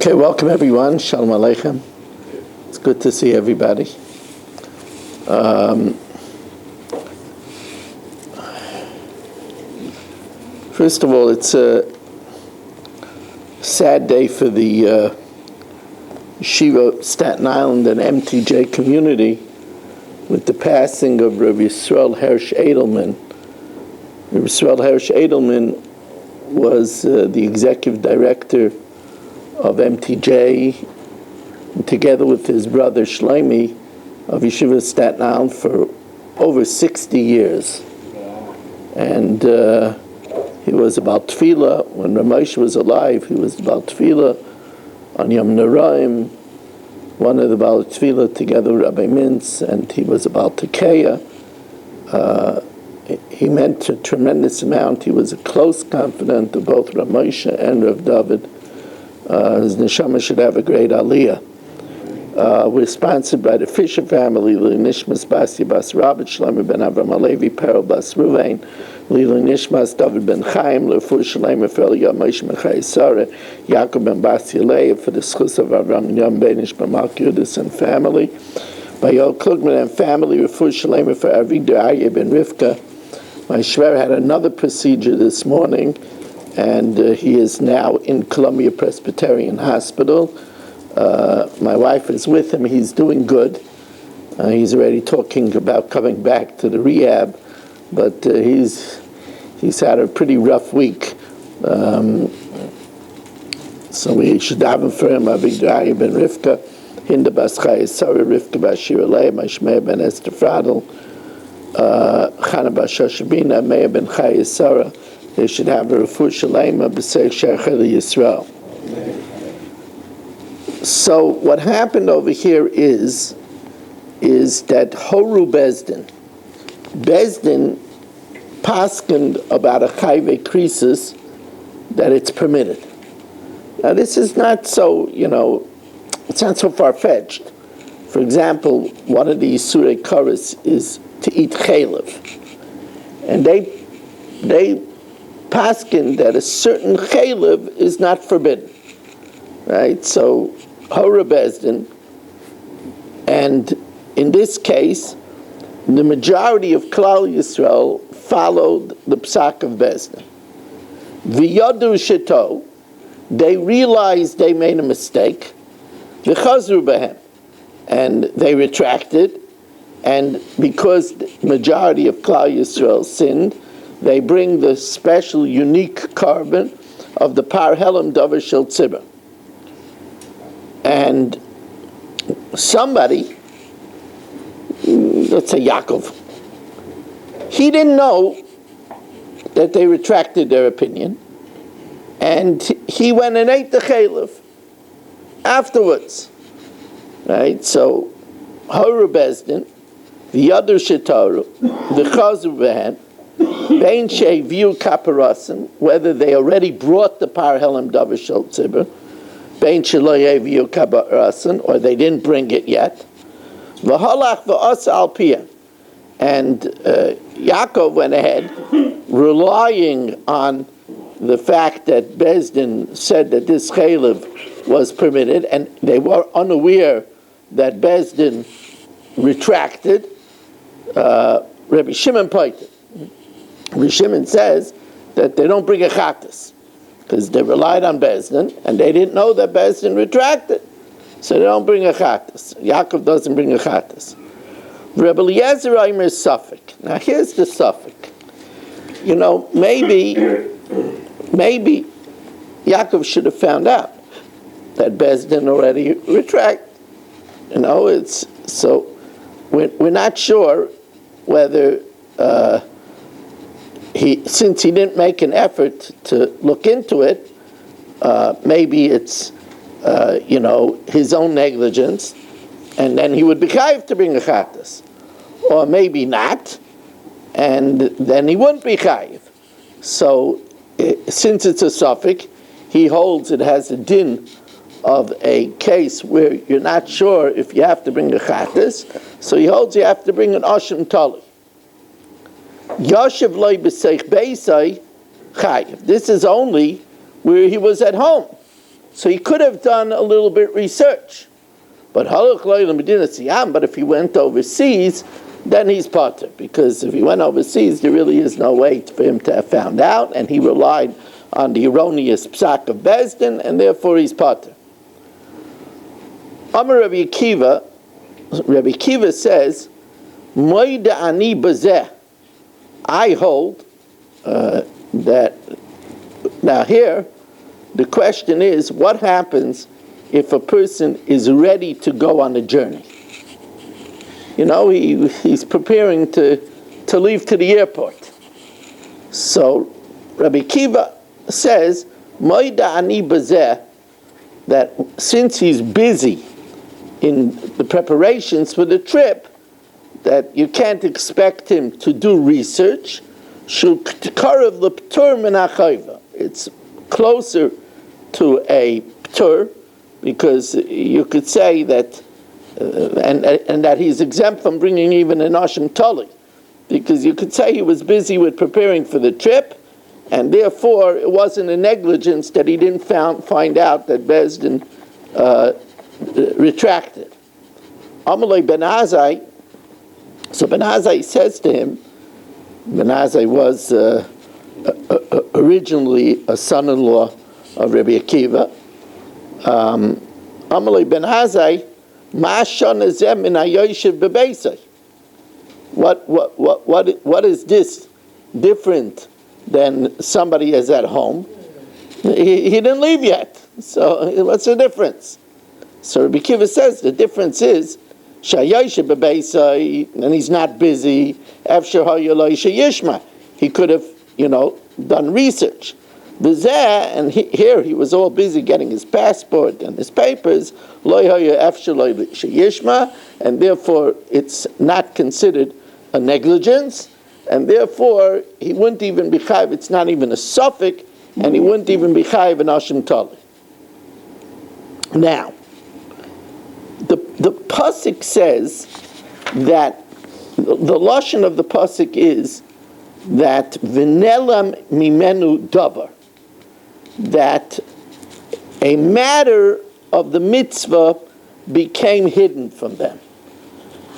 Okay, welcome everyone. Shalom Aleichem. It's good to see everybody. First of all, it's a sad day for the Yeshiva Staten Island and MTJ community with the passing of Rabbi Yisrael Hersh Edelman. Rabbi Yisrael Hersh Edelman was the executive director of MTJ, and together with his brother Shlomi of Yeshiva Staten Island for over 60 years. And he was about Tefillah. When Ramesh was alive, he was about Tefillah on Yom Naraim, one of the Baal Tefillah together with Rabbi Mintz, and he was about Tekeya. He meant a tremendous amount. He was a close confidant of both Ramesh and Rav David. His neshama should have a great aliyah. We're sponsored by the Fisher family, Nishmas Basi Bas Rabbi Shlomo ben Avram Alevi Perel Bas Ruvain, Lili Nishmas David ben Chaim, Lefur Shalem Efel Yomis Mechai Sarah, Yaakov ben Basi Alev for the schus of Avram Yom Benish Bamak Yudis and family, by Yol Klugman and family, Lefur Shalem for Avigdor Aryeh ben Rivka. My shver had another procedure this morning, and he is now in Columbia Presbyterian Hospital. My wife is with him. He's doing good. He's already talking about coming back to the rehab, but he's had a pretty rough week. So we should daven for him. Avigdor Aryeh ben Rivka, Hinda bas Chayes Sarah, Rivka bas Shira Leah, Mashmeah ben Esther Fradel, Chana bas Shoshabina, Meah ben Chayes Sarah. They should have a refuah shalema b'seich she'achel Yisrael. So what happened over here is that Horu Bezdin paskened about a chayve krisis that it's permitted. Now this is not so, it's not so far-fetched. For example, one of the Yisurei Koros is to eat chaylev. And they paskin that a certain chaylev is not forbidden. Right? So Hora Bezdin, and in this case, the majority of Klal Yisrael followed the psak of Bezdin. V'yadu sheto, they realized they made a mistake. V'chazru behem, and they retracted, and because the majority of Klal Yisrael sinned, they bring the special, unique carbon of the Par Helam Davar Shel Tzibah. And somebody, let's say Yaakov, he didn't know that they retracted their opinion, and he went and ate the chaylev afterwards. Right? So, Hora Bezdin, the other Shetaru, the Chazru Behen, Bein She'viu Kaparasim, whether they already brought the Par Helam Davar Shel Tzibah, Bein Shelo Yeviu Kaparasim, or they didn't bring it yet. V'halach v'asa al piyah, and Yaakov went ahead, relying on the fact that Bezdin said that this chaylev was permitted, and they were unaware that Bezdin retracted. Rabbi Shimon pointed. Rabbi Shimon says that they don't bring a chatas because they relied on Bezdin and they didn't know that Bezdin retracted, so they don't bring a chatas. Yaakov doesn't bring a chatas. Rabbi Eliezer Aimer is suffik. Now here's the suffik. Maybe Yaakov should have found out that Bezdin already retracted. It's so we're not sure whether. Since he didn't make an effort to look into it, maybe it's, his own negligence, and then he would be chayiv to bring a chatas. Or maybe not, and then he wouldn't be chayiv. So, since it's a suffix, he holds it has a din of a case where you're not sure if you have to bring a chatas, so he holds you have to bring an oshim tali. Yashiv loy b'seich beisai chayiv. This is only where he was at home. So he could have done a little bit research. But if he went overseas, then he's potter. Because if he went overseas, there really is no way for him to have found out, and he relied on the erroneous psak of Bezdin, and therefore he's potter. Amar Rabbi Akiva says, Moida ani bazeh. I hold that. Now here, the question is, what happens if a person is ready to go on a journey? You know, he's preparing to leave to the airport. So Rabbi Akiva says, Moida ani bazeh, that since he's busy in the preparations for the trip, that you can't expect him to do research. It's closer to a ptur, because you could say that, and that he's exempt from bringing even an asham tali, because you could say he was busy with preparing for the trip, and therefore it wasn't a negligence that he didn't find out that Bezdin retracted. Amalei ben Azai. So Ben Azai says to him, Ben Azai was originally a son-in-law of Rabbi Akiva. Amalei ben Azai, Ma shana zeh min hayoshev bebeisai. What is this different than somebody is at home? He didn't leave yet. So what's the difference? So Rabbi Akiva says the difference is and he's not busy. He could have, done research. And here he was all busy getting his passport and his papers, and therefore it's not considered a negligence, and therefore he wouldn't even be chayiv. It's not even a suffix, and he wouldn't even be chayiv an ashim tali. Now, the pasuk says that the lashon of the pasuk is that v'nelam mimenu davar, that a matter of the mitzvah became hidden from them,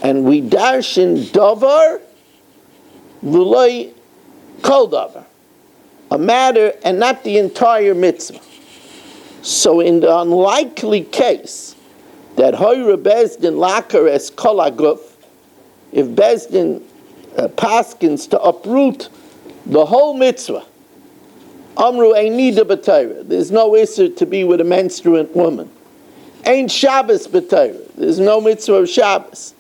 and we darshan davar v'loi kol davar, a matter and not the entire mitzvah. So in the unlikely case that Hoyra Bezdin Lakar es Kol Aguf, if Bezdin paskins to uproot the whole mitzvah, Amru Einida B'Torah, there's no issur to be with a menstruant woman. Ain't Shabbos B'Torah, there's no mitzvah of Shabbos.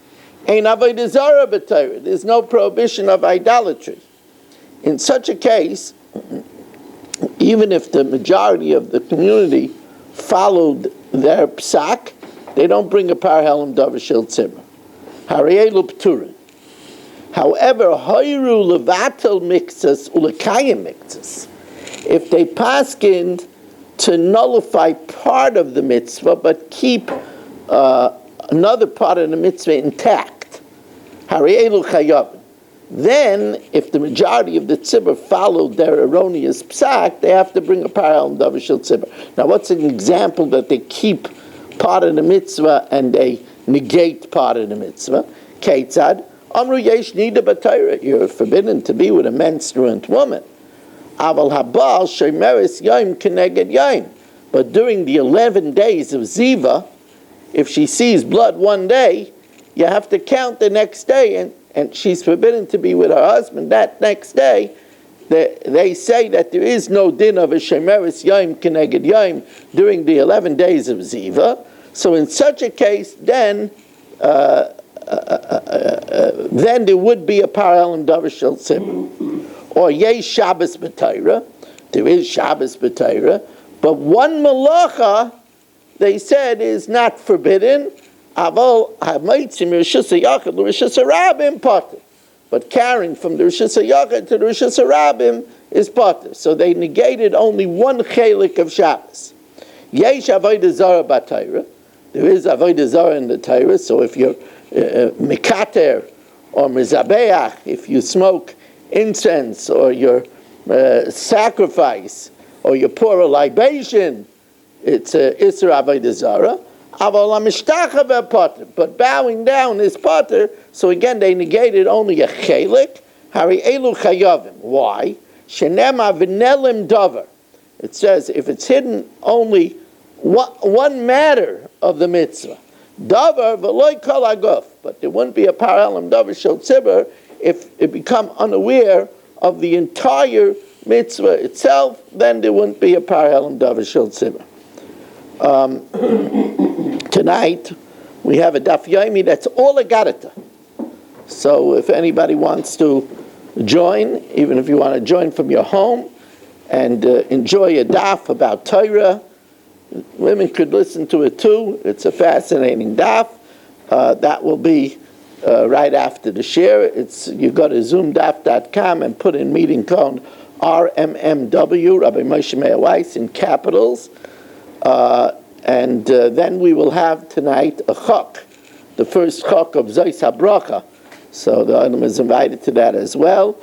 Ain't Avodah Zarah B'Torah, there's no prohibition of idolatry. In such a case, even if the majority of the community followed their psak, they don't bring a parhelim davar shel tzibur. Harielu p'turin. However, hoyru levatel mikzas ulekayim mikzas. If they paskined to nullify part of the mitzvah but keep another part of the mitzvah intact, harielu chayavim. Then, if the majority of the tzibur followed their erroneous psak, they have to bring a parhelim davar shel tzibur. Now, what's an example that they keep part of the mitzvah and they negate part of the mitzvah? Keitzad, Amru yesh nida b'Torah, you're forbidden to be with a menstruant woman. Aval habal shemeres yom keneged yom. But during the 11 days of Ziva, if she sees blood one day, you have to count the next day, and she's forbidden to be with her husband that next day. They say that there is no din of a shemeres yom keneged yom during the 11 days of Ziva. So in such a case, then there would be a parhelim davar shel tzibur. Or yesh Shabbos b'Torah, there is Shabbos b'Torah, but one malacha, they said, is not forbidden. Aval ha'maitzim rishus ha'yachid l'rishus ha'rabim pater. But carrying from the rishus ha'yachid to the rishus ha'rabim is pater. So they negated only one chelik of Shabbos. Yesh avodah zarah b'Torah. There is avodah zarah in the Torah. So if you're mikater or mizabeach, if you smoke incense or your sacrifice or you pour a libation it's Isra Avodah Zarah. But bowing down is potter, so again they negated only a chelik. Hari elu chayavim. Why? Shenema v'nelim davar. It says if it's hidden only one matter of the mitzvah, davar v'loy kol aguf, but there wouldn't be a parallel davar shel tzibur if it become unaware of the entire mitzvah itself. Then there wouldn't be a parallel davar shel tzibur. Tonight we have a daf yomi that's all a garata. So if anybody wants to join, even if you want to join from your home and enjoy a daf about Torah, women could listen to it too. It's a fascinating daf. That will be right after the share. You go to zoomdaf.com and put in meeting code RMMW, Rabbi Moshe Meir Weiss, in capitals. And then we will have tonight a chok, the first chok of Zois HaBracha. So the Adam is invited to that as well.